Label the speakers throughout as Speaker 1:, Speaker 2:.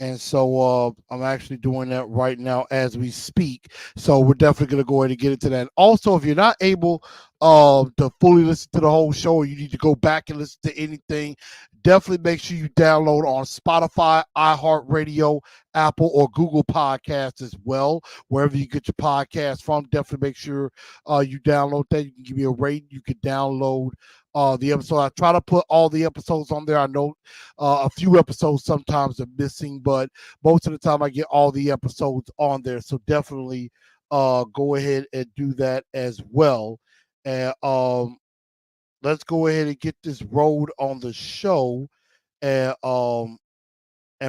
Speaker 1: And so I'm actually doing that right now as we speak. So we're definitely going to go ahead and get into that. Also, if you're not able to fully listen to the whole show, or you need to go back and listen to anything, definitely make sure you download on Spotify, iHeartRadio, Apple, or Google Podcasts as well. Wherever you get your podcast from, definitely make sure you download that. You can give me a rating. You can download the episode. I try to put all the episodes on there. I know a few episodes sometimes are missing, but most of the time I get all the episodes on there. So definitely go ahead and do that as well. And let's go ahead and get this road on the show. And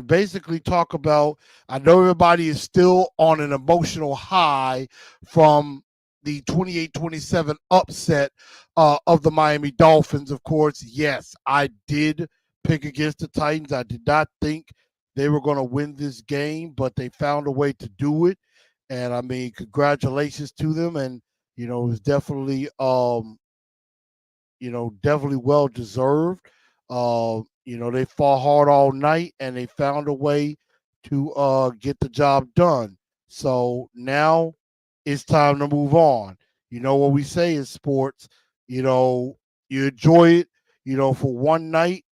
Speaker 1: basically talk about. I know everybody is still on an emotional high from the 28-27 upset of the Miami Dolphins. Of course, yes, I did pick against the Titans. I did not think they were going to win this game, but they found a way to do it. And I mean, congratulations to them. And it was definitely well deserved. They fought hard all night and they found a way to get the job done. So now it's time to move on. You know what we say in sports, you know, you enjoy it, for one night,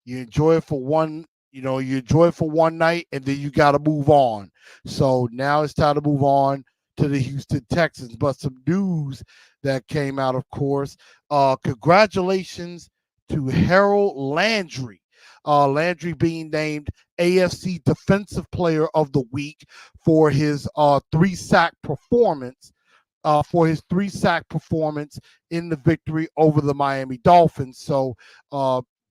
Speaker 1: you enjoy it for one, you enjoy it for one night, and then you got to move on. So now it's time to move on to the Houston Texans. But some news that came out, of course. Congratulations to Harold Landry. Landry being named AFC Defensive Player of the Week for his three-sack performance in the victory over the Miami Dolphins. So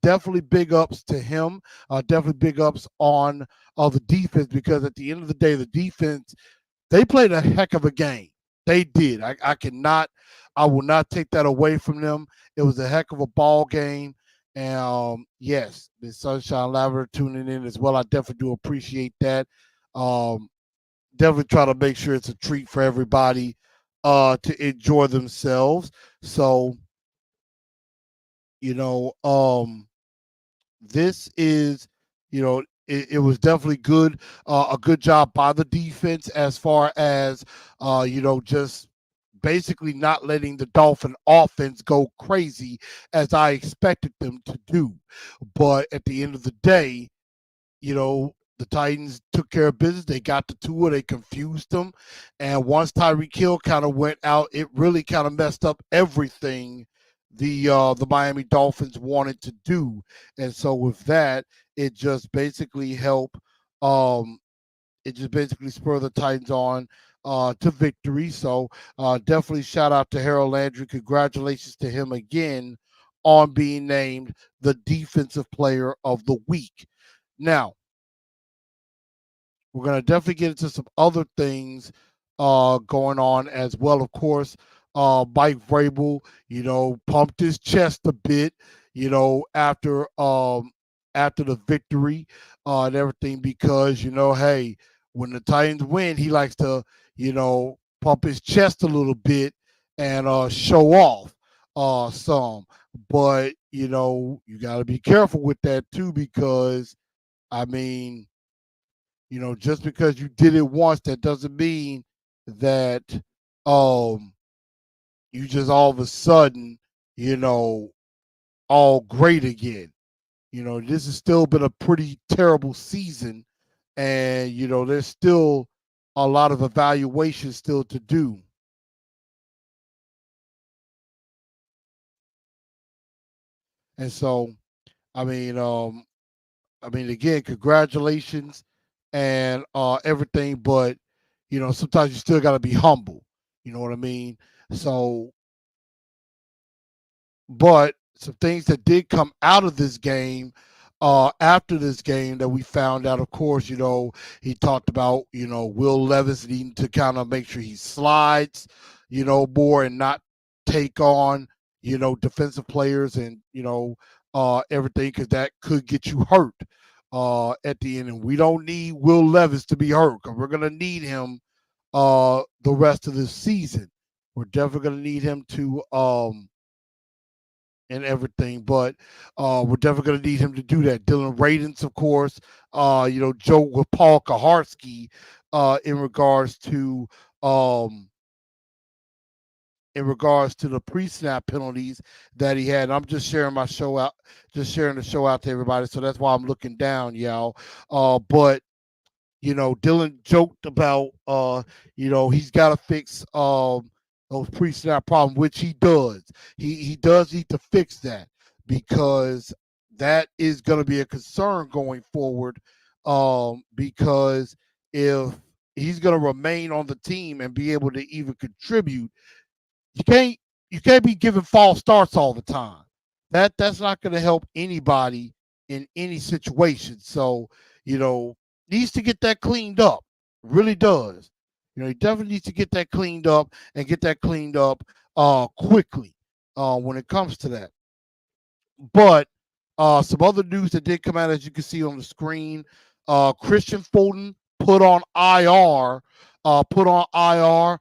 Speaker 1: definitely big ups to him. Definitely big ups on the defense, because at the end of the day, the defense, they played a heck of a game. They did. I will not take that away from them. It was a heck of a ball game. And yes, the Sunshine Lavender tuning in as well. I definitely do appreciate that. Um, Definitely try to make sure it's a treat for everybody to enjoy themselves. So, you know, this is, it was definitely good, a good job by the defense as far as, just basically not letting the Dolphin offense go crazy as I expected them to do. But at the end of the day, the Titans took care of business. They got the Tua. They confused them. And once Tyreek Hill kind of went out, it really kind of messed up everything the Miami Dolphins wanted to do. And so with that, it just basically helped. It just basically spurred the Titans on to victory. So definitely shout out to Harold Landry. Congratulations to him again on being named the Defensive Player of the Week. Now, we're going to definitely get into some other things going on as well. Of course, Mike Vrabel, pumped his chest a bit, after the victory and everything, because hey, when the Titans win, he likes to pump his chest a little bit and show off some. But you got to be careful with that too, because I mean, just because you did it once, that doesn't mean that um you just all of a sudden, you know, all great again. This has still been a pretty terrible season, and there's still a lot of evaluation still to do. And so, I mean, again, congratulations and everything, but sometimes you still got to be humble. You know what I mean? So, but some things that did come out of this game, after this game, that we found out, of course, he talked about, Will Levis needing to kind of make sure he slides, more, and not take on, defensive players, and, everything, because that could get you hurt at the end. And we don't need Will Levis to be hurt, because we're going to need him the rest of this season. We're definitely going to need him to and everything. But we're definitely going to need him to do that. Dylan Radins, of course. Joe with Paul Kaharski in regards to um, the pre-snap penalties that he had. And I'm just sharing my show out, just sharing the show out to everybody. So that's why I'm looking down, y'all. But Dylan joked about, he's got to fix those pre-snap problems, which he does. He does need to fix that because that is going to be a concern going forward. Because if he's going to remain on the team and be able to even contribute, you can't you can't be giving false starts all the time. That's not going to help anybody in any situation. So, you know, needs to get that cleaned up. Really does. He definitely needs to get that cleaned up and get that cleaned up quickly when it comes to that. But some other news that did come out, as you can see on the screen, Christian Fulton put on IR. Put on IR.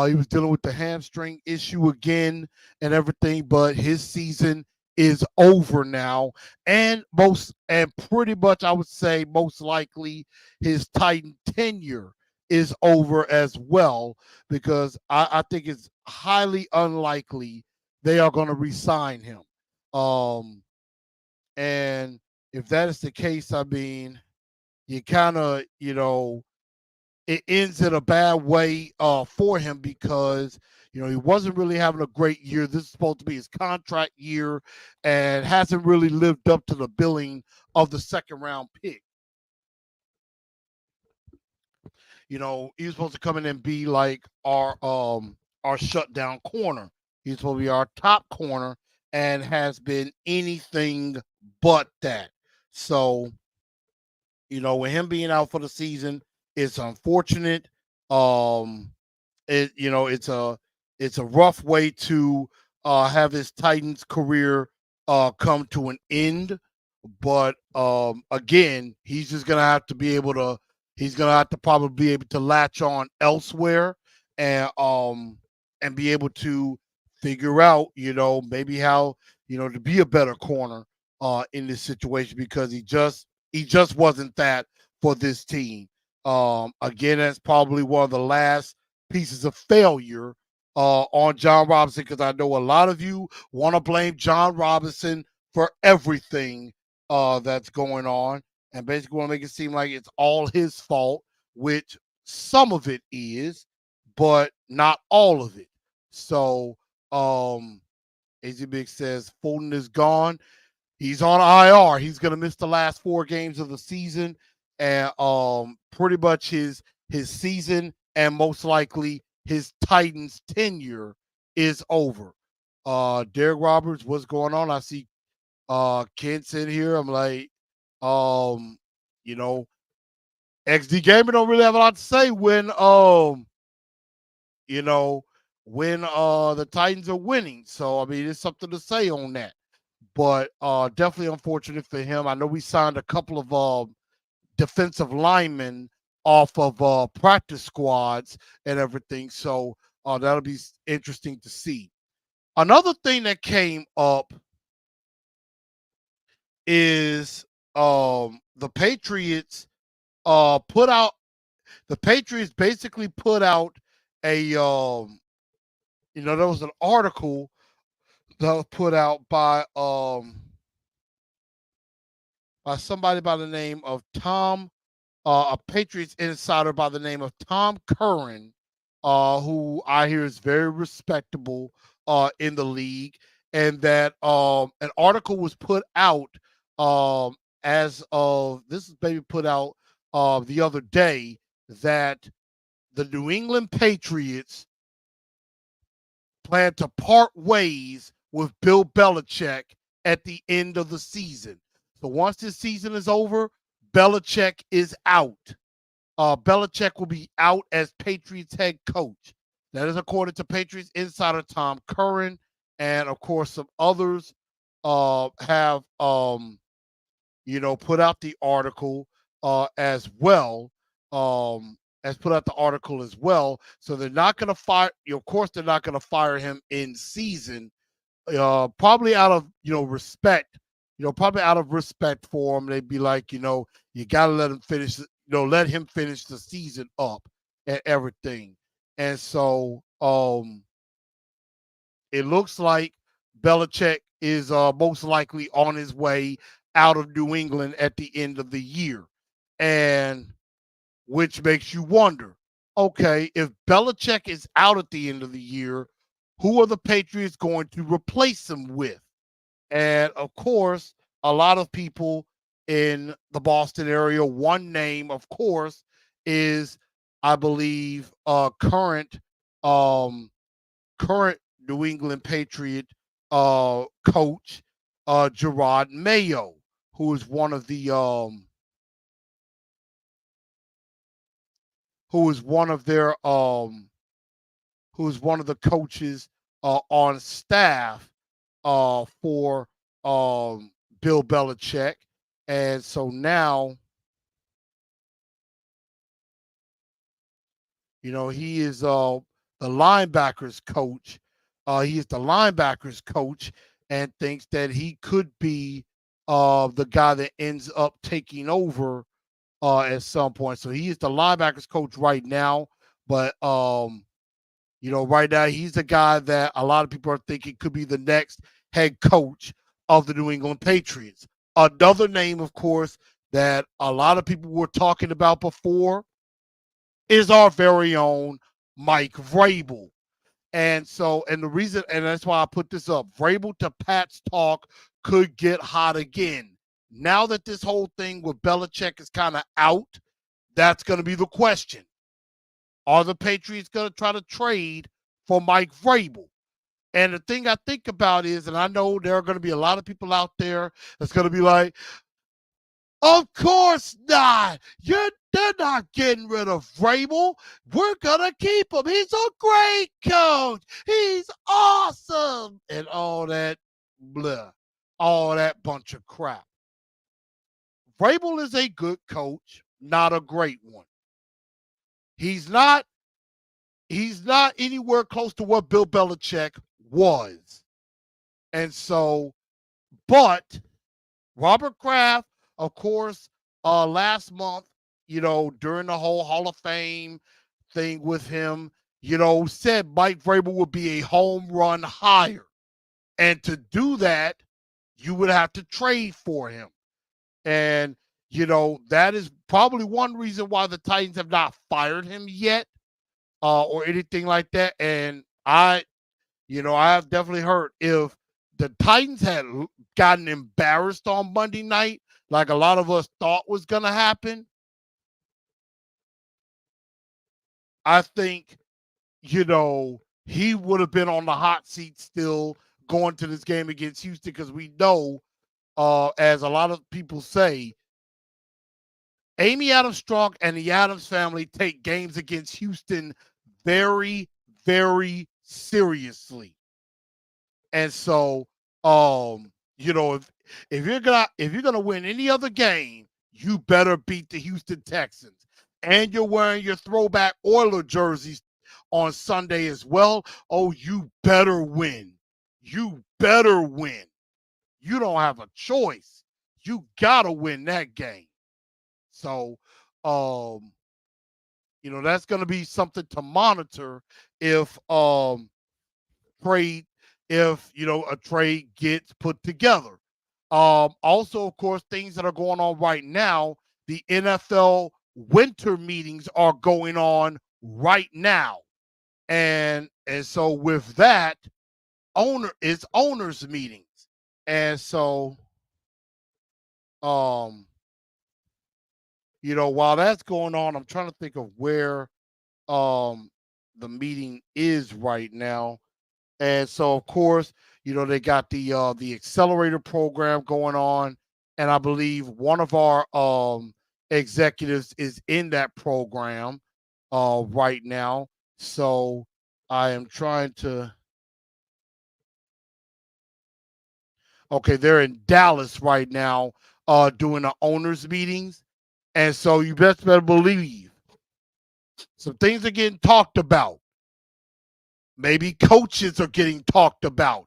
Speaker 1: He was dealing with the hamstring issue again and everything, but his season is over now, and pretty much I would say most likely his Titan tenure is over as well because I think it's highly unlikely they are going to re-sign him. Um, and if that is the case, I mean, you kind of, it ends in a bad way for him because, he wasn't really having a great year. This is supposed to be his contract year and hasn't really lived up to the billing of the second round pick. He was supposed to come in and be like our shutdown corner. He's supposed to be our top corner and has been anything but that. So, with him being out for the season, it's unfortunate. Um, it's a rough way to have his Titans career come to an end. But again, he's just gonna have to be able to. He's gonna have to probably be able to latch on elsewhere and be able to figure out, maybe how to be a better corner in this situation because he just wasn't that for this team. Again, that's probably one of the last pieces of failure on John Robinson because I know a lot of you want to blame John Robinson for everything that's going on and basically want to make it seem like it's all his fault, which some of it is, but not all of it. So, AZ Big says Fulton is gone. He's on IR. He's going to miss the last 4 games of the season, and pretty much his season and most likely his Titans tenure is over. Derek Roberts, what's going on? I see Kent's in here. I'm like, um, you know, XD Gamer don't really have a lot to say you know, when the Titans are winning. So I mean, there's something to say on that. But definitely unfortunate for him. I know we signed a couple of defensive linemen off of practice squads and everything. So that'll be interesting to see. Another thing that came up is the Patriots put out the Patriots basically put out a there was an article that was put out by somebody by the name of Tom, a Patriots insider by the name of Tom Curran, who I hear is very respectable in the league, and that an article was put out as of this is maybe put out the other day that the New England Patriots plan to part ways with Bill Belichick at the end of the season. So once this season is over, Belichick is out. Belichick will be out as Patriots head coach. That is according to Patriots insider Tom Curran, and of course some others have put out the article as well. Has put out the article as well. So they're not going to fire. Of course, they're not going to fire him in season, probably out of respect, probably out of respect for him, they'd be like, you gotta let him finish, let him finish the season up and everything. And so it looks like Belichick is most likely on his way out of New England at the end of the year. And which makes you wonder, okay, if Belichick is out at the end of the year, who are the Patriots going to replace him with? And of course, a lot of people in the Boston area, one name, of course, is, I believe, um, current New England Patriot coach, Gerard Mayo, who is one of the who is one of their who is one of the coaches on staff for Bill Belichick. And so now, he is the linebackers coach. He is the linebackers coach and thinks that he could be the guy that ends up taking over at some point. So he is the linebackers coach right now, but right now he's the guy that a lot of people are thinking could be the next head coach of the New England Patriots. Another name, of course, that a lot of people were talking about before is our very own Mike Vrabel. And so, and the reason, and that's why I put this up, Vrabel to Pat's talk could get hot again. Now that this whole thing with Belichick is kind of out, that's going to be the question. Are the Patriots going to try to trade for Mike Vrabel? And the thing I think about is, and I know there are going to be a lot of people out there that's going to be like, of course not. They're not getting rid of Vrabel. We're gonna keep him. He's a great coach. He's awesome, and all that blah, all that bunch of crap. Vrabel is a good coach, not a great one. He's not. He's not anywhere close to what Bill Belichick was, and so, but Robert Kraft, of course, last month, during the whole Hall of Fame thing with him, said Mike Vrabel would be a home run hire. And to do that, you would have to trade for him. And, that is probably one reason why the Titans have not fired him yet or anything like that. And I have definitely heard if the Titans had gotten embarrassed on Monday night, like a lot of us thought was going to happen, I think, he would have been on the hot seat still going to this game against Houston because we know, as a lot of people say, Amy Adams Strunk and the Adams family take games against Houston very, very seriously. And so, if you're gonna win any other game, you better beat the Houston Texans. And you're wearing your throwback Oiler jerseys on Sunday as well. Oh, you better win. You better win. You don't have a choice. You gotta win that game. So, that's gonna be something to monitor if trade if a trade gets put together. Also, of course, things that are going on right now, the NFL winter meetings are going on right now. And so with that, owners meetings. And so while that's going on, I'm trying to think of where the meeting is right now. And so, of course, they got the accelerator program going on, and I believe one of our executives is in that program right now. So I am trying to. Okay, they're in Dallas right now doing the owners meetings, and so you best better believe some things are getting talked about. Maybe coaches are getting talked about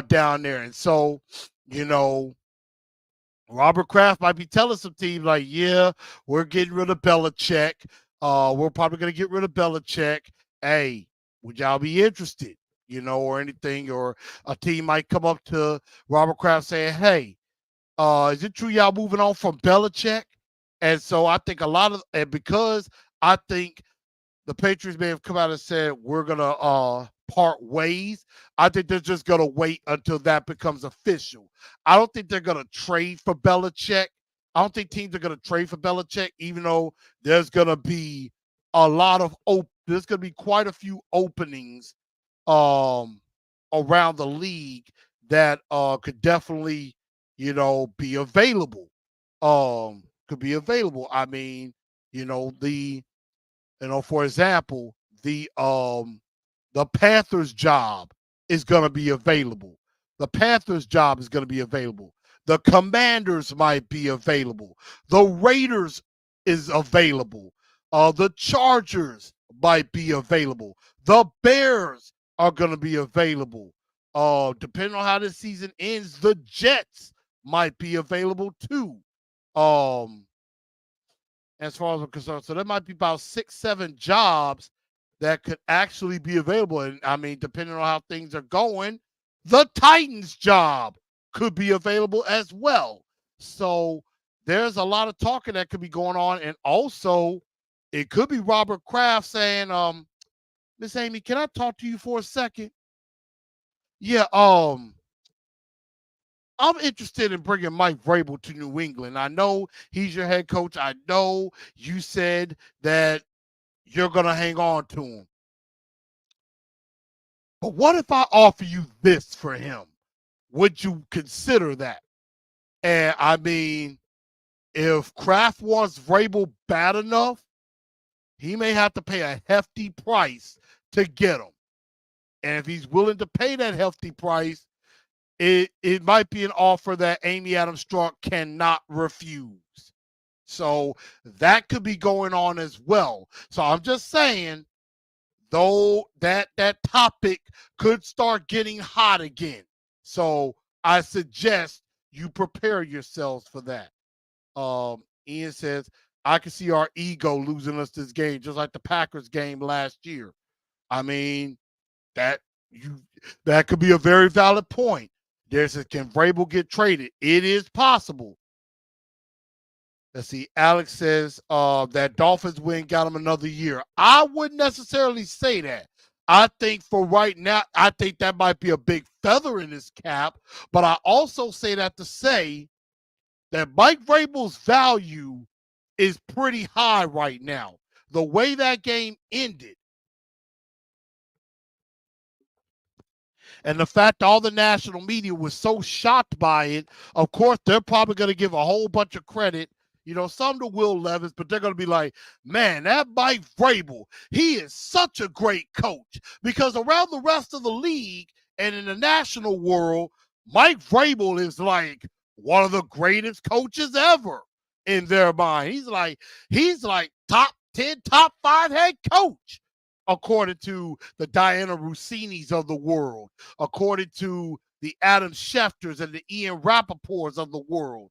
Speaker 1: down there. And so, you know, Robert Kraft might be telling some teams like, yeah, we're getting rid of Belichick. We're probably going to get rid of Belichick. Hey, would y'all be interested? You know, or anything, or a team might come up to Robert Kraft saying, hey, is it true y'all moving on from Belichick? And so I think a lot of, and because I think the Patriots may have come out and said we're gonna part ways. I think they're just gonna wait until that becomes official. I don't think they're gonna trade for Belichick. I don't think teams are gonna trade for Belichick, even though there's gonna be a lot of there's gonna be quite a few openings um around the league that could definitely, be available. Could be available. I mean, the for example, the Panthers job is going to be available. The Panthers job is going to be available. The Commanders might be available. The Raiders is available. The Chargers might be available. The Bears are going to be available. Depending on how this season ends, the Jets might be available too. Um, as far as I'm concerned. So there might be about 6, 7 jobs that could actually be available. And I mean, depending on how things are going, the Titans job could be available as well. So there's a lot of talking that could be going on. And also, it could be Robert Kraft saying, Miss Amy, can I talk to you for a second? Yeah, I'm interested in bringing Mike Vrabel to New England. I know he's your head coach. I know you said that you're going to hang on to him. But what if I offer you this for him? Would you consider that? And I mean, if Kraft wants Vrabel bad enough, he may have to pay a hefty price to get him. And if he's willing to pay that hefty price, it might be an offer that Amy Adams Strunk cannot refuse. So that could be going on as well. So I'm just saying, though, that topic could start getting hot again. So I suggest you prepare yourselves for that. Ian says, I can see our ego losing us this game, just like the Packers game last year. I mean, that you that could be a very valid point. There's a can Vrabel get traded? It is possible. Let's see. Alex says that Dolphins win got him another year. I wouldn't necessarily say that. I think for right now, I think that might be a big feather in his cap. But I also say that to say that Mike Vrabel's value is pretty high right now. The way that game ended, and the fact all the national media was so shocked by it, of course, they're probably going to give a whole bunch of credit, some to Will Levis, but they're going to be like, man, that Mike Vrabel, he is such a great coach. Because around the rest of the league and in the national world, Mike Vrabel is like one of the greatest coaches ever in their mind. He's like top 10, top 5 head coach, according to the Diana Rossinis of the world, according to the Adam Schefters and the Ian Rappaports of the world,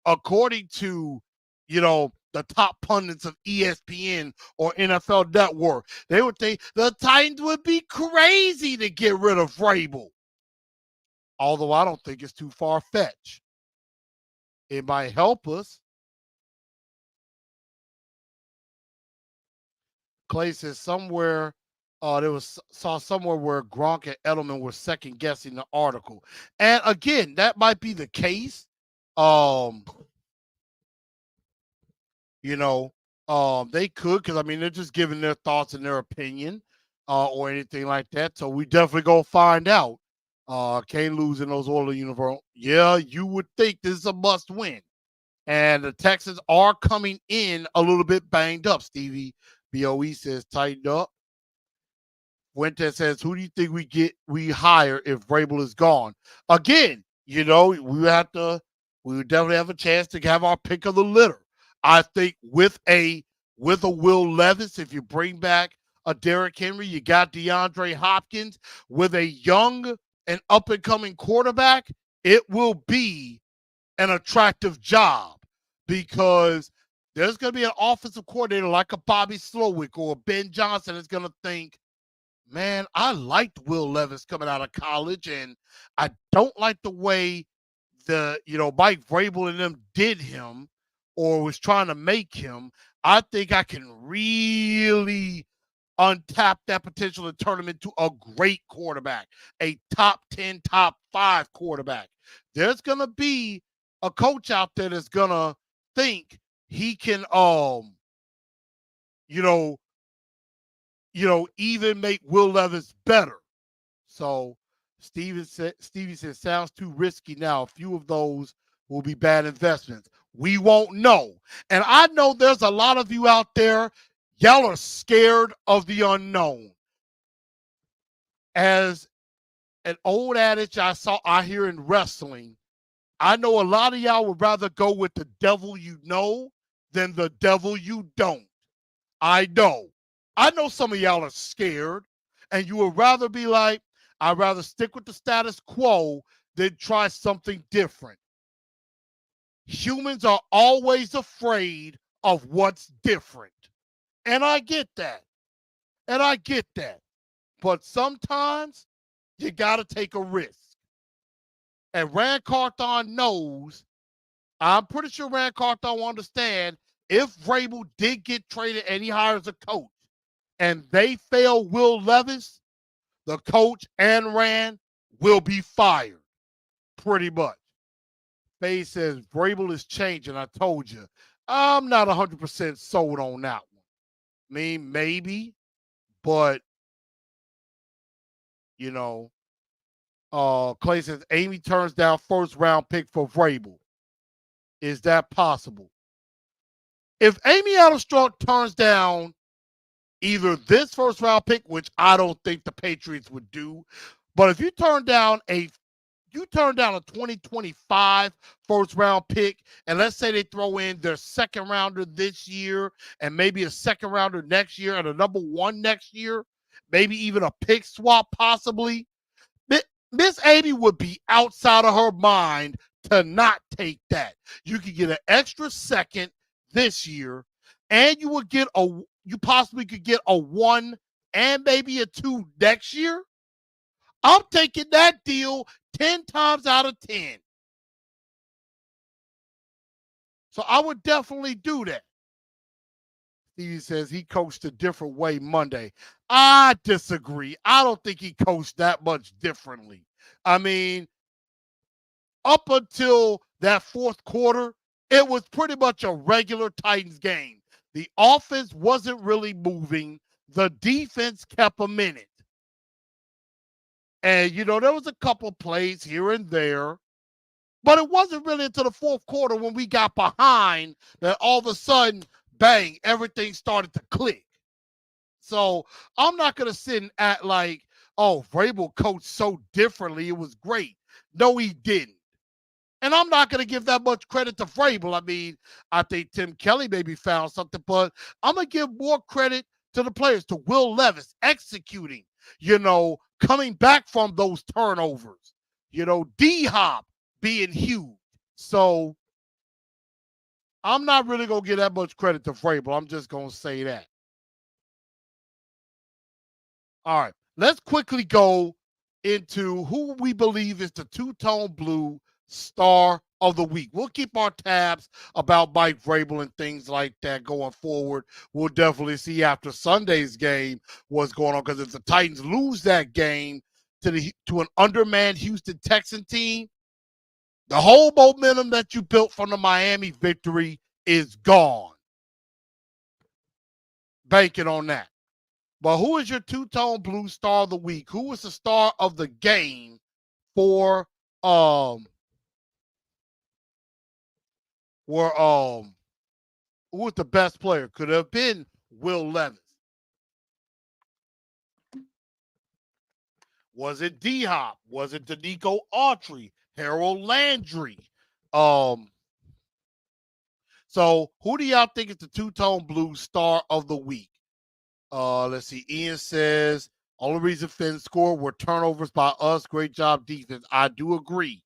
Speaker 1: according to, the top pundits of ESPN or NFL Network. They would think the Titans would be crazy to get rid of Vrabel. Although I don't think it's too far-fetched. It might help us. Clay says somewhere saw somewhere where Gronk and Edelman were second guessing the article, and again, that might be the case. Um, they could, because I mean they're just giving their thoughts and their opinion, or anything like that. So we definitely gonna find out. Can't lose in those Oilers uniform. Yeah, you would think this is a must win, and the Texans are coming in a little bit banged up. Stevie Boe says tightened up. Fuentes says, who do you think we hire if Vrabel is gone? Again, we would definitely have a chance to have our pick of the litter. I think with a Will Levis, if you bring back a Derrick Henry, you got DeAndre Hopkins with a young and up and coming quarterback, it will be an attractive job because there's going to be an offensive coordinator like a Bobby Slowick or a Ben Johnson that's going to think, man, I liked Will Levis coming out of college, and I don't like the way Mike Vrabel and them did him or was trying to make him. I think I can really untap that potential and turn him into a great quarterback, a top 10, top 5 quarterback. There's going to be a coach out there that's going to think he can, you know, even make Will Levis better. So Stevie said, sounds too risky now. A few of those will be bad investments. We won't know. And I know there's a lot of you out there, y'all are scared of the unknown. As an old adage I hear in wrestling, I know a lot of y'all would rather go with the devil you know than the devil you don't. I know. I know some of y'all are scared, and you would rather be like, I'd rather stick with the status quo than try something different. Humans are always afraid of what's different. And I get that. And I get that. But sometimes you got to take a risk. And Rand Carthon knows, I'm pretty sure Rand Carthon will understand, if Vrabel did get traded and he hires a coach and they fail Will Levis, the coach and Rand will be fired. Pretty much. Faye says Vrabel is changing. I told you. I'm not 100% sold on that one. I mean, maybe, but Clay says Amy turns down first round pick for Vrabel. Is that possible? If Amy Adams-Strunk turns down either this first round pick, which I don't think the Patriots would do, but if you turn down a 2025 first round pick, and let's say they throw in their second rounder this year and maybe a second rounder next year and a number 1 next year, maybe even a pick swap possibly, Miss Amy would be outside of her mind to not take that. You could get an extra second this year, and you possibly could get a 1 and maybe a 2 next year. I'm taking that deal 10 times out of 10. So I would definitely do that. Stevie says he coached a different way Monday. I disagree. I don't think he coached that much differently. I mean, up until that fourth quarter, it was pretty much a regular Titans game. The offense wasn't really moving. The defense kept them in it. And, there was a couple plays here and there. But it wasn't really until the fourth quarter when we got behind that all of a sudden, bang, everything started to click. So I'm not going to sit and act like, oh, Vrabel coached so differently. It was great. No, he didn't. And I'm not going to give that much credit to Vrabel. I mean, I think Tim Kelly maybe found something, but I'm going to give more credit to the players, to Will Levis executing, coming back from those turnovers, D-Hop being huge. So I'm not really going to give that much credit to Vrabel. I'm just going to say that. All right. Let's quickly go into who we believe is the two-tone blue star of the week. We'll keep our tabs about Mike Vrabel and things like that going forward. We'll definitely see after Sunday's game what's going on, because if the Titans lose that game to an undermanned Houston Texan team, the whole momentum that you built from the Miami victory is gone. Banking on that. But who is your two-tone blue star of the week? Who was the star of the game for who was the best player? Could have been Will Levis. Was it D-Hop? Was it Danico Autry? Harold Landry? So who do y'all think is the two-tone blue star of the week? Let's see. Ian says only reason Finn scored were turnovers by us. Great job defense. I do agree.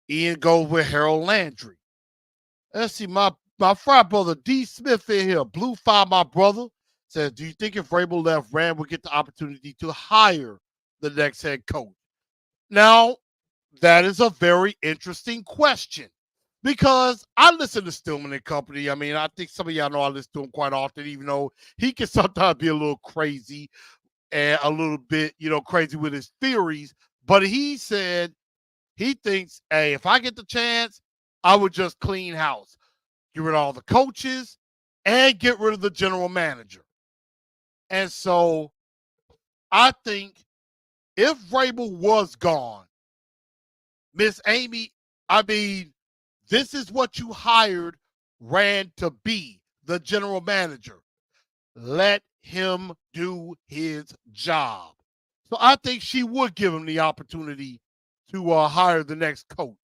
Speaker 1: Ian goes with Harold Landry. Let's see. My frat brother D Smith in here. Blue Five, my brother, says, do you think if Vrabel left, Rand would get the opportunity to hire the next head coach? Now, that is a very interesting question because I listen to Stillman and Company. I mean, I think some of y'all know I listen to him quite often, even though he can sometimes be a little crazy and a little bit, crazy with his theories. But he said he thinks, hey, if I get the chance, I would just clean house, get rid of all the coaches, and get rid of the general manager. And so I think if Vrabel was gone, Miss Amy, I mean, this is what you hired Rand to be, the general manager. Let him do his job. So I think she would give him the opportunity to hire the next coach.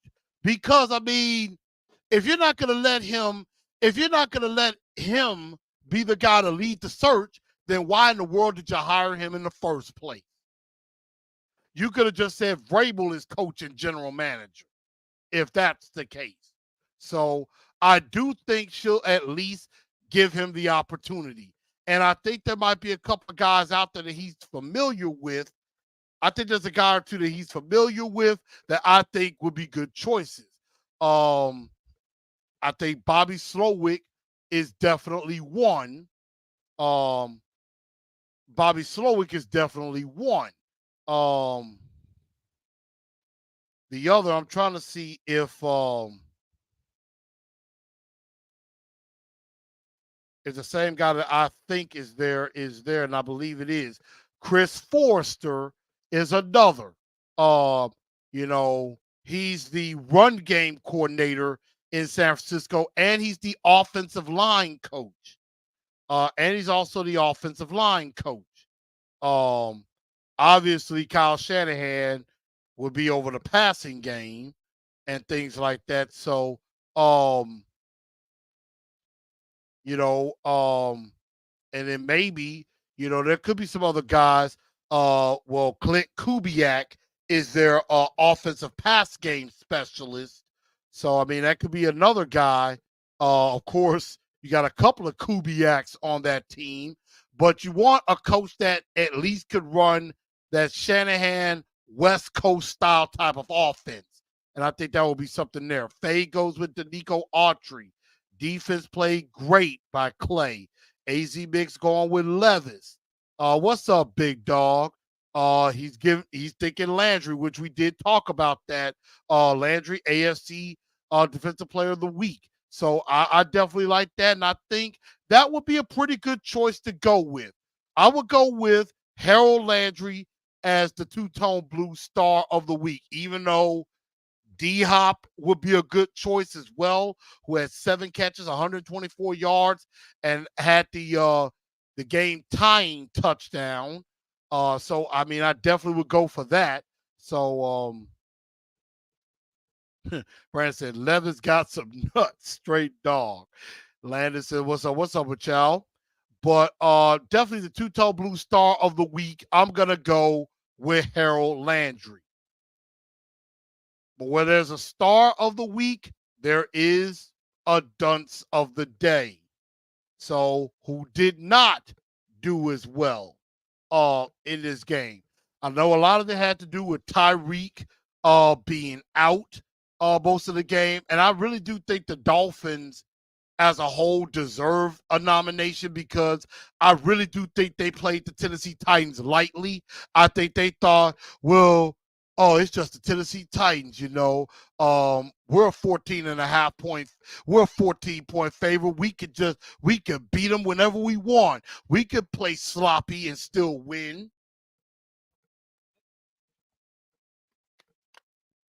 Speaker 1: Because I mean, if you're not gonna let him, if you're not gonna let him be the guy to lead the search, then why in the world did you hire him in the first place? You could have just said Vrabel is coach and general manager if that's the case. So I do think she'll at least give him the opportunity. And I think there might be a couple of guys out there that he's familiar with. I think there's a guy or two that he's familiar with that I think would be good choices. I think Bobby Slowick is definitely one. Um, Bobby Slowick is definitely one. Um, the other, I'm trying to see if the same guy that I think is there, and I believe it is. Chris Forrester is another. Uh, he's the run game coordinator in San Francisco, and he's the offensive line coach. And he's also the offensive line coach. Um, Obviously, Kyle Shanahan would be over the passing game and things like that. So, um, you know, and then maybe, there could be some other guys. Clint Kubiak is their offensive pass game specialist. So, I mean, that could be another guy. Of course, you got a couple of Kubiaks on that team, but you want a coach that at least could run that Shanahan West Coast style type of offense. And I think that will be something there. Fade goes with the Nico Autry. Defense played great by Clay. AZ Mix going with Levis. What's up, big dog? He's thinking Landry, which we did talk about that. Landry, AFC Defensive Player of the Week. So I definitely like that, and I think that would be a pretty good choice to go with. I would go with Harold Landry as the two-tone blue star of the week, even though D Hop would be a good choice as well, who had 7 catches, 124 yards, and had the game tying touchdown. So I mean, I definitely would go for that. So Brandon said Levis got some nuts, straight dog. Landon said, What's up with y'all?" But definitely the two-tone blue star of the week. I'm gonna go with Harold Landry. But where there's a star of the week, there is a dunce of the day. So who did not do as well in this game? I know a lot of it had to do with Tyreek being out most of the game. And I really do think the Dolphins as a whole deserve a nomination because I really do think they played the Tennessee Titans lightly. I think they thought, well, oh, it's just the Tennessee Titans, we're a 14 and a half point, we're a 14-point favorite. We could beat them whenever we want. We could play sloppy and still win.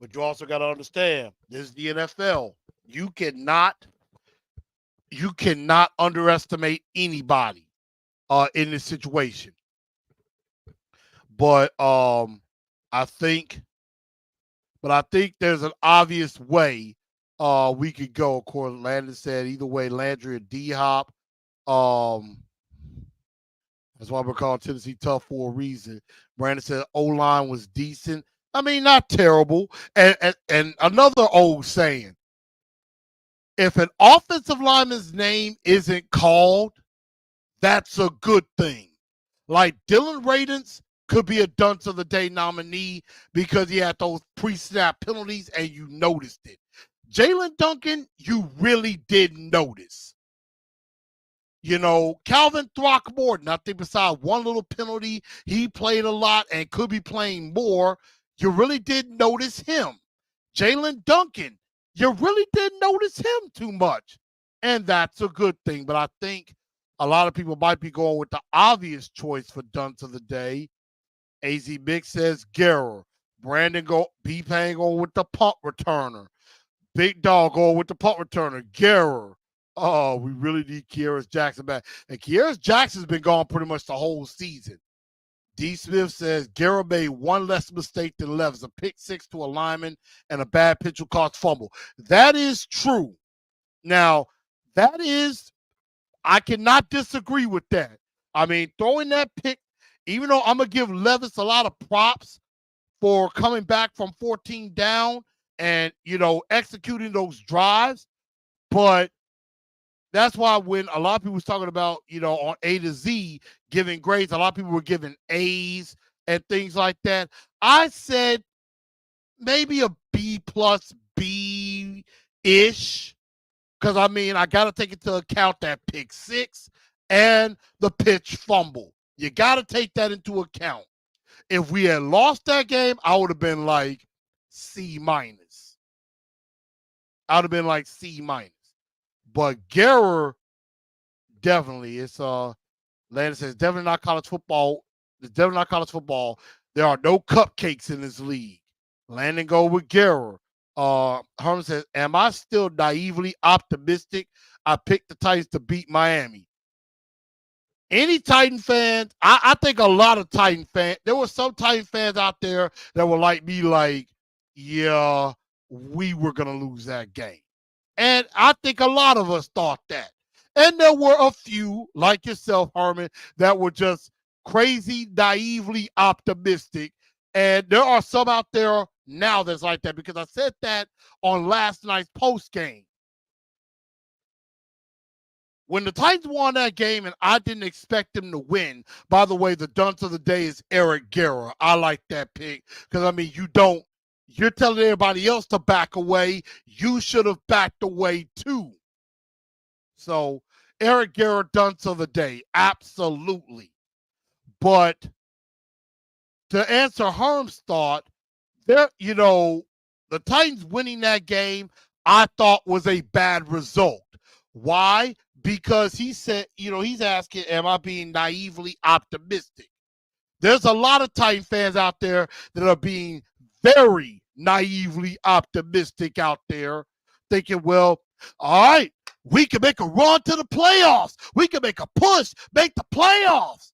Speaker 1: But you also got to understand, this is the NFL. You cannot underestimate anybody in this situation. But I think there's an obvious way we could go. Of course, Landon said either way, Landry or D Hop. Um, That's why we're called Tennessee tough for a reason. Brandon said O-line was decent. I mean, not terrible. And another old saying, if an offensive lineman's name isn't called, that's a good thing. Like Dylan Radens could be a dunce of the day nominee because he had those pre-snap penalties and you noticed it. Jalen Duncan, you really did notice. You know, Calvin Throckmorton, nothing besides one little penalty. He played a lot and could be playing more. You really didn't notice him. Jalen Duncan, you really didn't notice him too much. And that's a good thing. But I think a lot of people might be going with the obvious choice for dunce of the day. AZ Big says Guerra. Brandon go B-Pain going with the punt returner. Big Dog going with the punt returner. Guerra. Oh, we really need Kearis Jackson back. And Kearis Jackson's been gone pretty much the whole season. D. Smith says Guerra made one less mistake than Levis, a pick six to a lineman and a bad pitch will cost fumble. That is true. Now, that is, I cannot disagree with that. I mean, throwing that pick, even though I'm going to give Levis a lot of props for coming back from 14 down and, you know, executing those drives, but that's why when a lot of people was talking about, you know, on A to Z giving grades, a lot of people were giving A's and things like that. I said maybe a B plus B ish. Because I mean, I got to take into account that pick six and the pitch fumble. You got to take that into account. If we had lost that game, I would have been like C minus. I would have been like C minus. But Guerra, definitely, it's Landon says definitely not college football. It's definitely not college football. There are no cupcakes in this league. Landon go with Guerra. Herman says, am I still naively optimistic? I picked the Titans to beat Miami. Any Titan fans, I think a lot of Titan fans, there were some Titan fans out there that were like me, like, yeah, we were going to lose that game. And I think a lot of us thought that. And there were a few, like yourself, Herman, that were just crazy, naively optimistic. And there are some out there now that's like that because I said that on last night's post game. When the Titans won that game and I didn't expect them to win, by the way, the dunce of the day is Eric Guerra. I like that pick because, I mean, you're telling everybody else to back away. You should have backed away too. So, Eric Guerra, dunce of the day. Absolutely. But to answer Herm's thought, there, you know, the Titans winning that game, I thought was a bad result. Why? Because he said, you know, he's asking, am I being naively optimistic? There's a lot of Titan fans out there that are being very naively optimistic out there, thinking, well, all right, we can make a run to the playoffs. We can make a push, make the playoffs.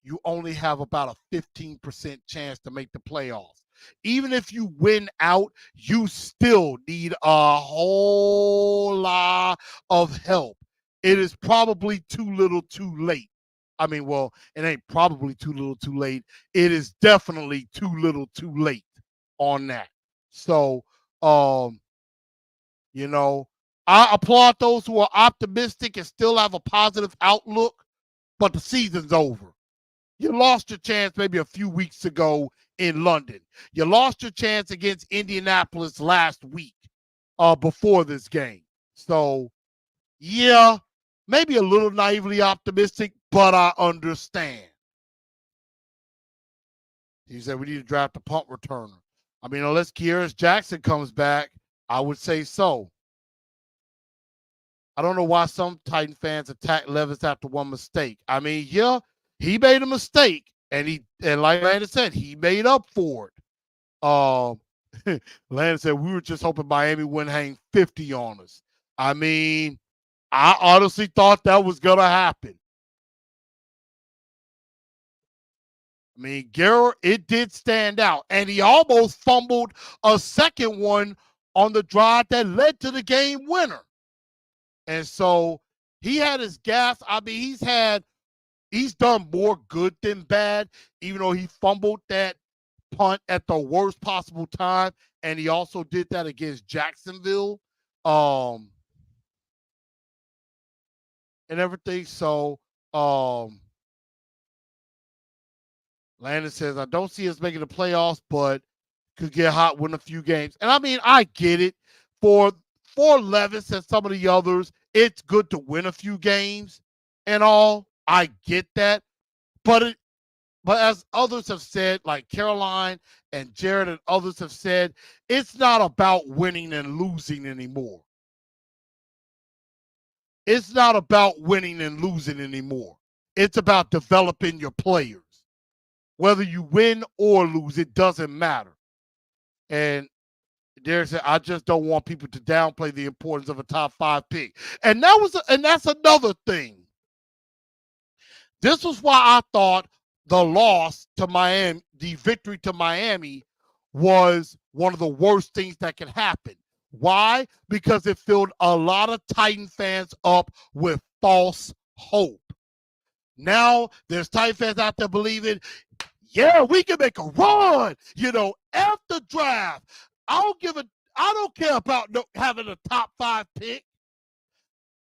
Speaker 1: You only have about a 15% chance to make the playoffs. Even if you win out, you still need a whole lot of help. It is probably too little too late. I mean, well, it ain't probably too little too late. It is definitely too little too late on that. So, you know, I applaud those who are optimistic and still have a positive outlook, but the season's over. You lost your chance maybe a few weeks ago in London. You lost your chance against Indianapolis last week before this game. So, yeah, maybe a little naively optimistic, but I understand. He said we need to draft a punt returner. I mean, unless Kearis Jackson comes back, I would say so. I don't know why some Titan fans attack Levis after one mistake. I mean, yeah, he made a mistake, and like Landon said, he made up for it. Landon said we were just hoping Miami wouldn't hang 50 on us. I mean, I honestly thought that was gonna happen. I mean, Guerra, it did stand out, and he almost fumbled a second one on the drive that led to the game winner. And so he had his gas. I mean, he's had He's done more good than bad, even though he fumbled that punt at the worst possible time, and he also did that against Jacksonville, and everything. So, Landon says, I don't see us making the playoffs, but could get hot, win a few games. And I mean, I get it. For Levis and some of the others, it's good to win a few games and all. I get that. But as others have said, like Caroline and Jared and others have said, it's not about winning and losing anymore. It's not about winning and losing anymore. It's about developing your players. Whether you win or lose, it doesn't matter. And there's I just don't want people to downplay the importance of a top 5 pick. And that's another thing. This was why I thought the loss to Miami, the victory to Miami, was one of the worst things that could happen. Why? Because it filled a lot of Titan fans up with false hope. Now there's Titan fans out there believing, yeah, we can make a run. After draft, I don't care about having a top 5 pick.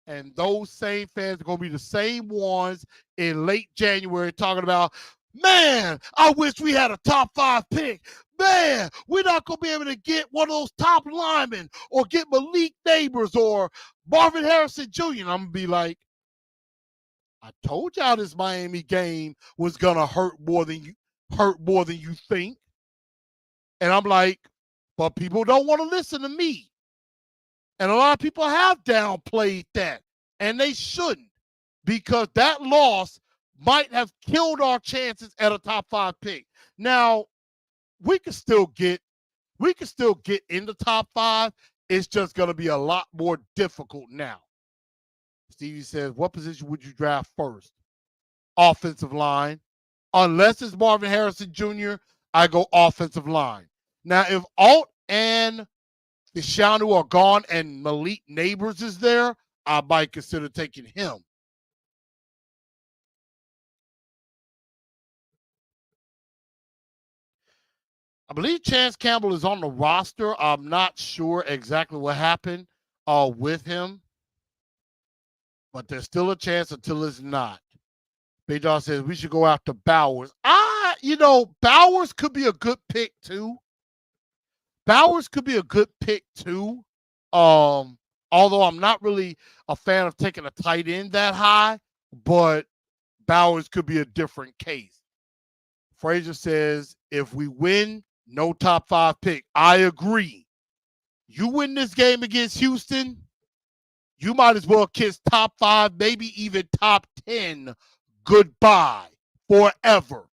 Speaker 1: And those same fans are going to be the same ones in late January talking about, man, I wish we had a top 5 pick. Man, we're not going to be able to get one of those top linemen or get Malik Neighbors or Marvin Harrison Jr. And I'm going to be like, I told y'all this Miami game was going to hurt more than you think. And I'm like, but people don't want to listen to me. And a lot of people have downplayed that, and they shouldn't, because that loss might have killed our chances at a top 5 pick. Now, we can still get in the top 5. It's just going to be a lot more difficult now. Stevie says, what position would you draft first? Offensive line. Unless it's Marvin Harrison Jr., I go offensive line. Now, if Alt and Fashanu are gone and Malik Neighbors is there, I might consider taking him. I believe Chance Campbell is on the roster. I'm not sure exactly what happened with him, but there's still a chance until it's not. Big Dog says we should go after Bowers. Bowers could be a good pick too. Although I'm not really a fan of taking a tight end that high, but Bowers could be a different case. Frazier says, if we win, no top 5 pick. I agree. You win this game against Houston, you might as well kiss top 5, maybe even top 10 goodbye forever.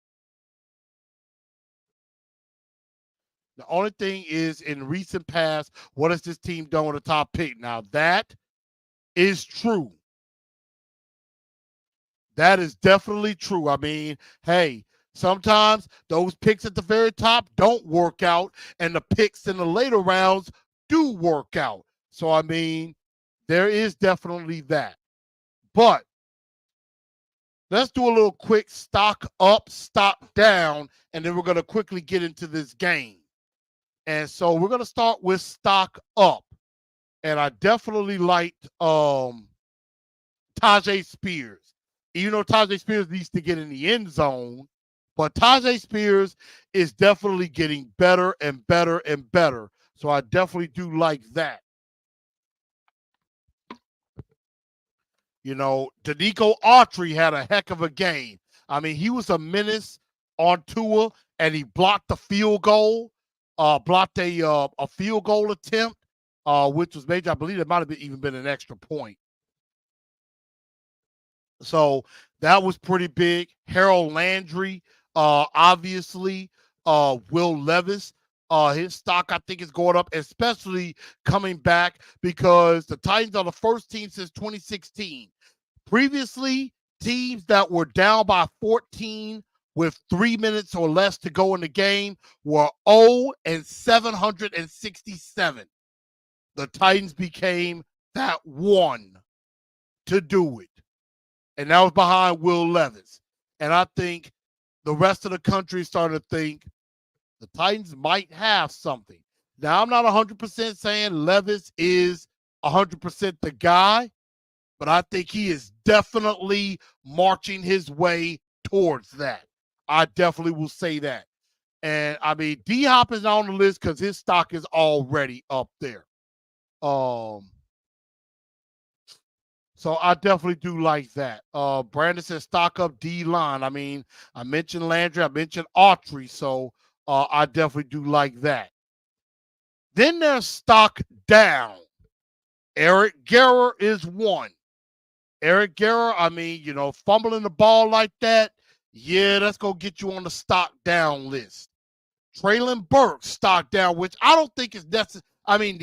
Speaker 1: The only thing is, in recent past, what has this team done with a top pick? Now, that is true. That is definitely true. I mean, hey, sometimes those picks at the very top don't work out, and the picks in the later rounds do work out. So, I mean, there is definitely that. But let's do a little quick stock up, stock down, and then we're going to quickly get into this game. And so we're going to start with stock up. And I definitely liked Tajay Spears. Even though Tajay Spears needs to get in the end zone, but Tajay Spears is definitely getting better and better and better. So I definitely do like that. Danico Autry had a heck of a game. I mean, he was a menace on Tua, and he blocked the field goal. Blocked a field goal attempt, which was major. I believe it might have even been an extra point. So that was pretty big. Harold Landry, obviously, Will Levis, his stock, I think, is going up, especially coming back because the Titans are the first team since 2016. Previously, teams that were down by 14 with 3 minutes or less to go in the game were 0-767. The Titans became that one to do it. and that was behind Will Levis. And I think the rest of the country is starting to think the Titans might have something. Now, I'm not 100% saying Levis is 100% the guy, but I think he is definitely marching his way towards that. I definitely will say that. And I mean, D Hop is on the list because his stock is already up there. Um, so I definitely do like that. Brandon says stock up D line. I mean, I mentioned Landry, I mentioned Autry, so I definitely do like that. Then there's stock down. Eric Guerra is one. Eric Guerra, I mean, fumbling the ball like that, yeah, that's going to get you on the stock down list. Traylon Burks, stock down, which I don't think is necessary. I mean,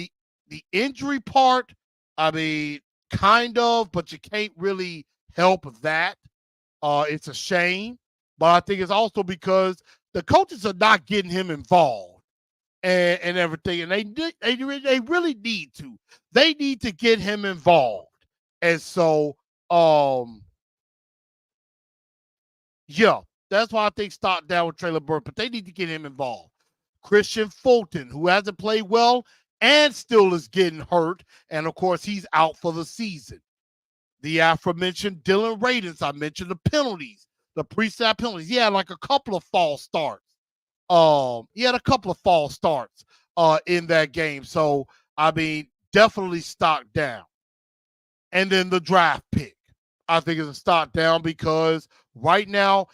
Speaker 1: the injury part, I mean, kind of, but you can't really help that. It's a shame, but I think it's also because the coaches are not getting him involved and everything, and they really need to. They need to get him involved, and so yeah, that's why I think stock down with Traylon Burks, but they need to get him involved. Christian Fulton, who hasn't played well and still is getting hurt, and of course he's out for the season. The aforementioned Dylan Radins, I mentioned the penalties, the pre-snap penalties. He had like a couple of false starts. He had a couple of false starts in that game. So, I mean, definitely stock down. And then the draft pick, I think is a stock down because right now,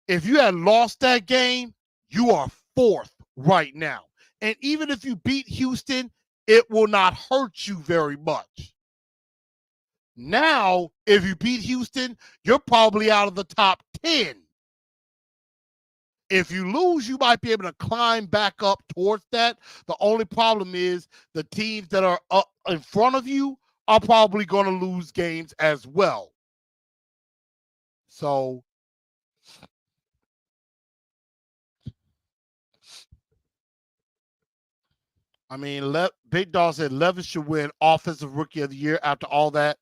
Speaker 1: if you had lost that game, you are fourth right now. And even if you beat Houston, it will not hurt you very much. Now, if you beat Houston, you're probably out of the top 10. If you lose, you might be able to climb back up towards that. The only problem is the teams that are up in front of you are probably going to lose games as well. So, I mean, Big Dog said Levis should win Offensive Rookie of the Year after all that,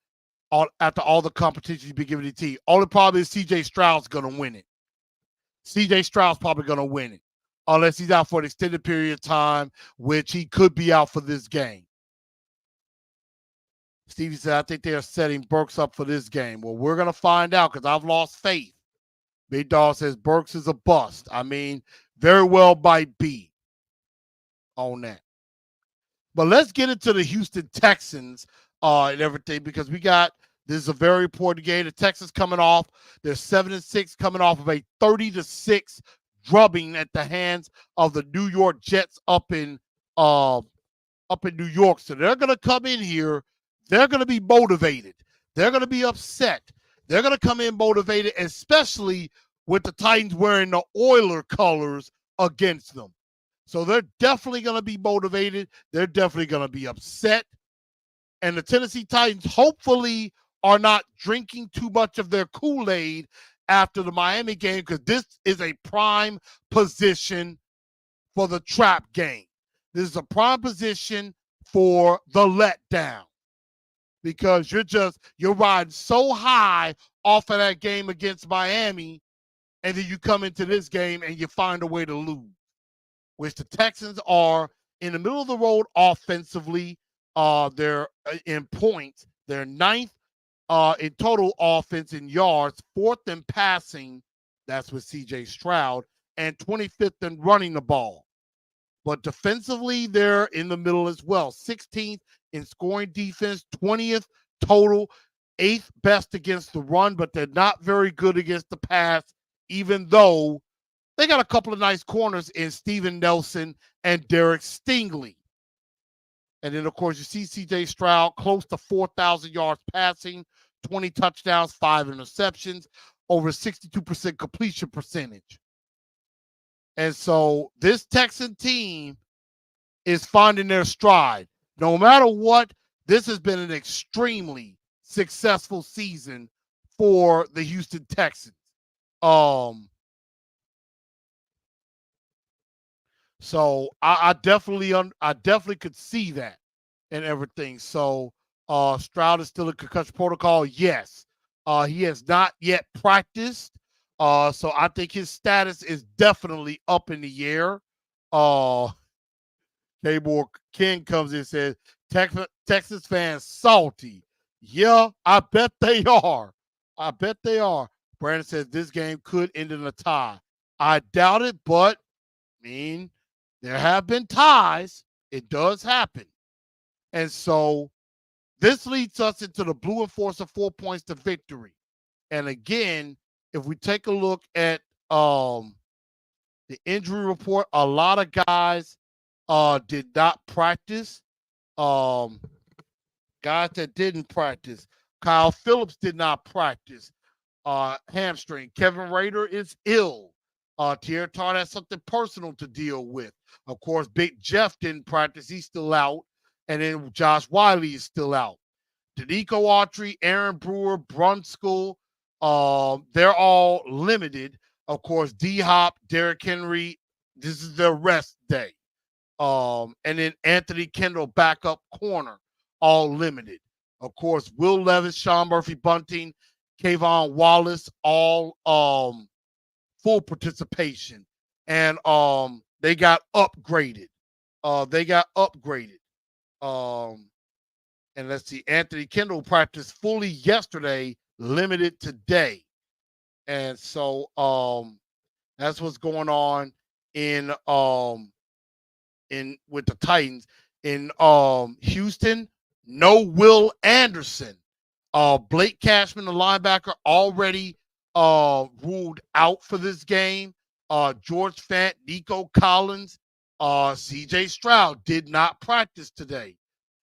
Speaker 1: after all the competition he's been giving the team. Only problem is C.J. Stroud's going to win it. C.J. Stroud's probably going to win it, unless he's out for an extended period of time, which he could be out for this game. Stevie said, I think they are setting Burks up for this game. Well, we're going to find out because I've lost faith. Big Dog says Burks is a bust. I mean, very well might be on that. But let's get into the Houston Texans and everything because this is a very important game. The Texans coming off, they're 7-6, coming off of a 30-6 drubbing at the hands of the New York Jets up in New York. So they're going to come in here. They're going to be motivated. They're going to be upset. They're going to come in motivated, especially with the Titans wearing the Oiler colors against them. So they're definitely going to be motivated. They're definitely going to be upset. And the Tennessee Titans hopefully are not drinking too much of their Kool-Aid after the Miami game because this is a prime position for the trap game. This is a prime position for the letdown because you're riding so high off of that game against Miami, and then you come into this game and you find a way to lose, which the Texans are in the middle of the road offensively. They're in points. They're ninth in total offense in yards, fourth in passing. That's with C.J. Stroud, and 25th in running the ball. But defensively, they're in the middle as well. 16th in scoring defense, 20th total, 8th best against the run, but they're not very good against the pass, even though they got a couple of nice corners in Steven Nelson and Derek Stingley. And then, of course, you see C.J. Stroud close to 4,000 yards passing, 20 touchdowns, 5 interceptions, over 62% completion percentage. And so this Texan team is finding their stride. No matter what, this has been an extremely successful season for the Houston Texans. So I definitely could see that and everything. So Stroud is still in concussion protocol. Yes. He has not yet practiced. So I think his status is definitely up in the air. Uh, K-More King comes in and says, Texas fans salty. Yeah, I bet they are. I bet they are. Brandon says this game could end in a tie. I doubt it, but I mean, there have been ties. It does happen. And so this leads us into the blue enforcer 4 points to victory. And again, if we take a look at the injury report, a lot of guys did not practice. Um, Guys that didn't practice. Kyle Phillips did not practice. Hamstring. Kevin Rader is ill. Tierra Tart has something personal to deal with. Of course, Big Jeff didn't practice. He's still out. And then Josh Wiley is still out. Danico Autry, Aaron Brewer, Brunskill, they're all limited. Of course, D-Hop, Derrick Henry, this is their rest day. And then Anthony Kendall, backup corner, all limited. Of course, Will Levis, Sean Murphy Bunting, Kayvon Wallace, all full participation. And they got upgraded. And let's see, Anthony Kendall practiced fully yesterday, limited today. And so that's what's going on in with the Titans. In Houston, no Will Anderson. Blake Cashman, the linebacker, already ruled out for this game. George Fant, Nico Collins, CJ Stroud did not practice today.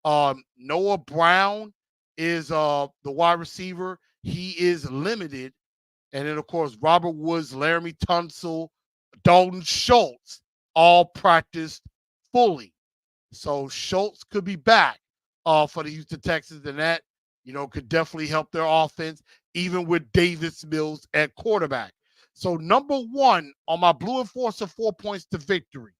Speaker 1: Noah Brown is the wide receiver. He is limited. And then, of course, Robert Woods, Laramie Tunsil, Dalton Schultz all practiced fully. So Schultz could be back for the Houston Texans, and that, could definitely help their offense, even with Davis Mills at quarterback. So number one on my Blue Enforcer 4 points to victory.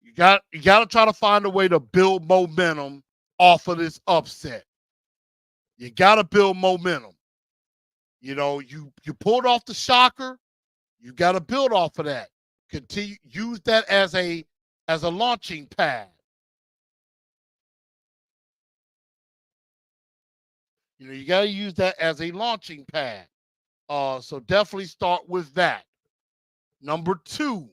Speaker 1: You got to try to find a way to build momentum off of this upset. You got to build momentum. You pulled off the shocker. You got to build off of that. Continue, use that as a launching pad. You got to use that as a launching pad. So definitely start with that. Number two,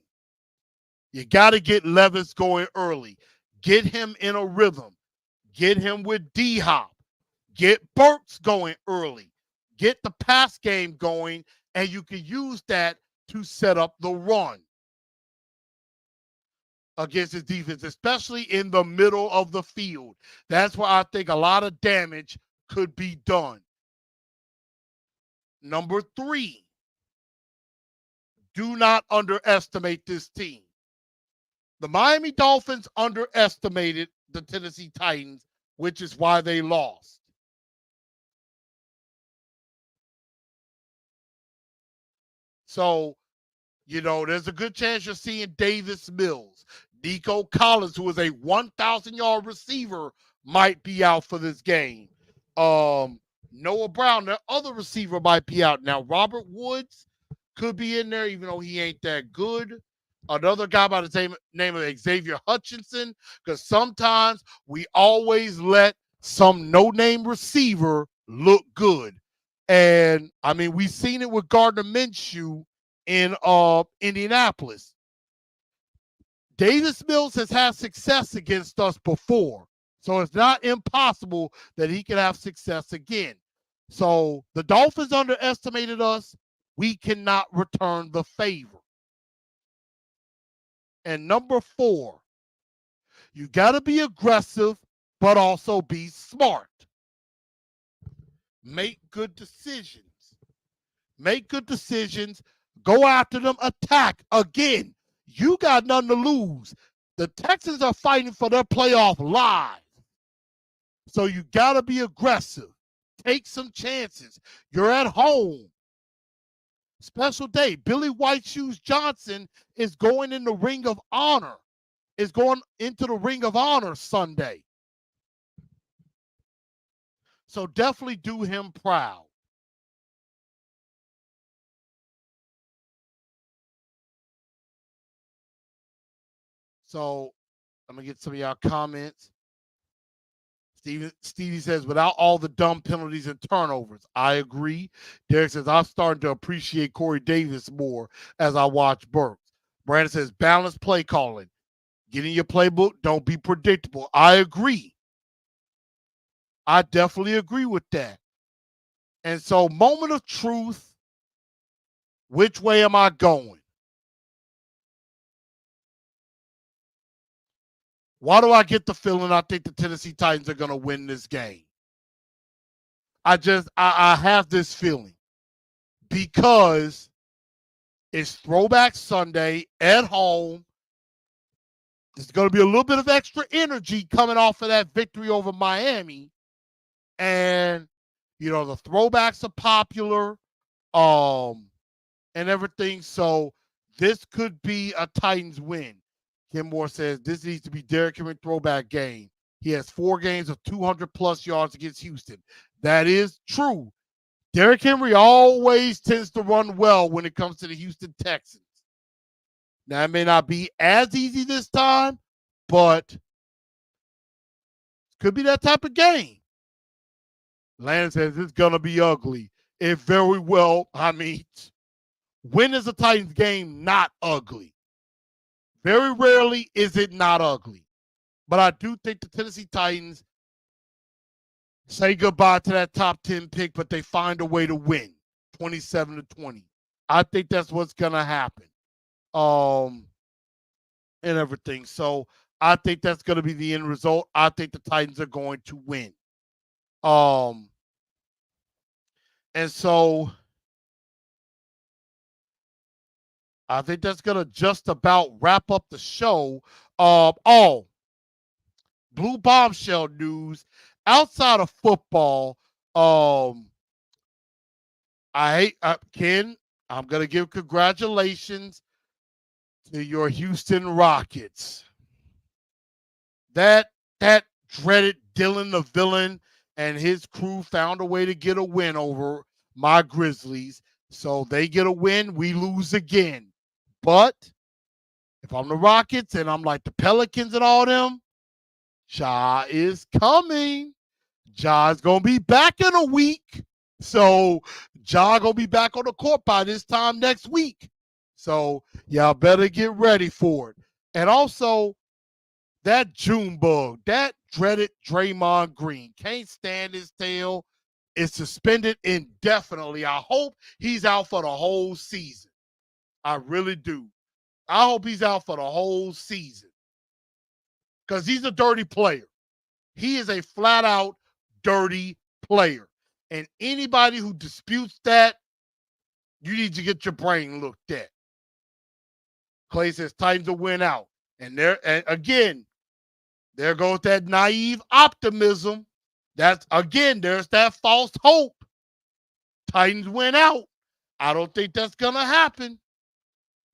Speaker 1: you got to get Levis going early. Get him in a rhythm. Get him with D-Hop. Get Burks going early. Get the pass game going, and you can use that to set up the run against his defense, especially in the middle of the field. That's where I think a lot of damage could be done. Number three, do not underestimate this team. The Miami Dolphins underestimated the Tennessee Titans, which is why they lost. So, there's a good chance you're seeing Davis Mills. Nico Collins, who is a 1,000-yard receiver, might be out for this game. Noah Brown, the other receiver, might be out. Now, Robert Woods could be in there, even though he ain't that good. Another guy by the name of Xavier Hutchinson, because sometimes we always let some no-name receiver look good. And, we've seen it with Gardner Minshew in Indianapolis. Davis Mills has had success against us before, so it's not impossible that he can have success again. So the Dolphins underestimated us. We cannot return the favor. And number four, you got to be aggressive, but also be smart. Make good decisions. Go after them. Attack. Again, you got nothing to lose. The Texans are fighting for their playoff lives. So you got to be aggressive. Take some chances. You're at home. Special day. Billy White Shoes Johnson is going in the Ring of Honor. Sunday. So definitely do him proud. So I'm going to get some of y'all comments. Stevie says, without all the dumb penalties and turnovers, I agree. Derek says, I'm starting to appreciate Corey Davis more as I watch Burks. Brandon says, balanced play calling. Get in your playbook. Don't be predictable. I agree. I definitely agree with that. And so, moment of truth, which way am I going? Why do I get the feeling I think the Tennessee Titans are going to win this game? I have this feeling because it's Throwback Sunday at home. There's going to be a little bit of extra energy coming off of that victory over Miami. And, the throwbacks are popular and everything. So this could be a Titans win. Kim Moore says this needs to be Derrick Henry throwback game. He has 4 games of 200-plus yards against Houston. That is true. Derrick Henry always tends to run well when it comes to the Houston Texans. Now, it may not be as easy this time, but it could be that type of game. Landon says it's going to be ugly. It very well, when is a Titans game not ugly? Very rarely is it not ugly. But I do think the Tennessee Titans say goodbye to that top 10 pick, but they find a way to win 27-20. I think that's what's going to happen. And everything. So I think that's going to be the end result. I think the Titans are going to win. And so I think that's going to just about wrap up the show. Blue bombshell news outside of football. Ken, I'm going to give congratulations to your Houston Rockets. That dreaded Dylan the villain and his crew found a way to get a win over my Grizzlies. So they get a win, we lose again. But if I'm the Rockets and I'm like the Pelicans and all them, Ja is coming. Ja's going to be back in a week. So Ja going to be back on the court by this time next week. So y'all better get ready for it. And also, that June bug, that dreaded Draymond Green, can't stand his tail, is suspended indefinitely. I hope he's out for the whole season. I really do. I hope he's out for the whole season. Because he's a dirty player. He is a flat-out dirty player. And anybody who disputes that, you need to get your brain looked at. Clay says Titans will win out. And again, there goes that naive optimism. There's that false hope. Titans win out. I don't think that's going to happen.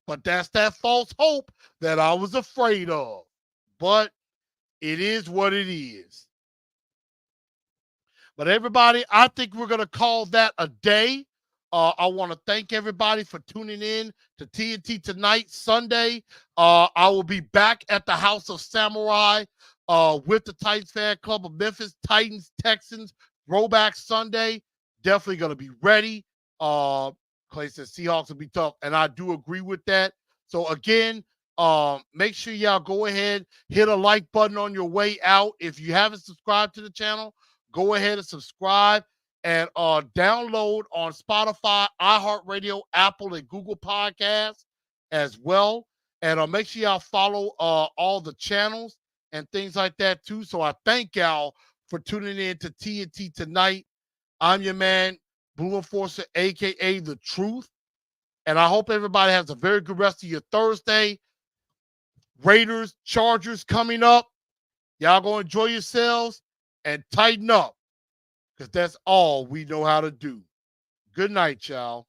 Speaker 1: But that's that false hope that I was afraid of. But it is what it is. But everybody, I think we're going to call that a day. I want to thank everybody for tuning in to TNT Tonight, Sunday. I will be back at the House of Samurai with the Titans Fan Club of Memphis, Titans, Texans, Throwback Sunday. Definitely going to be ready. Clay says Seahawks will be tough, and I do agree with that. So, again, make sure y'all go ahead, hit a like button on your way out. If you haven't subscribed to the channel, go ahead and subscribe and download on Spotify, iHeartRadio, Apple, and Google Podcasts as well. And make sure y'all follow all the channels and things like that too. So I thank y'all for tuning in to TNT Tonight. I'm your man, Blue Enforcer, a.k.a. The Truth. And I hope everybody has a very good rest of your Thursday. Raiders, Chargers coming up. Y'all go enjoy yourselves and tighten up, because that's all we know how to do. Good night, y'all.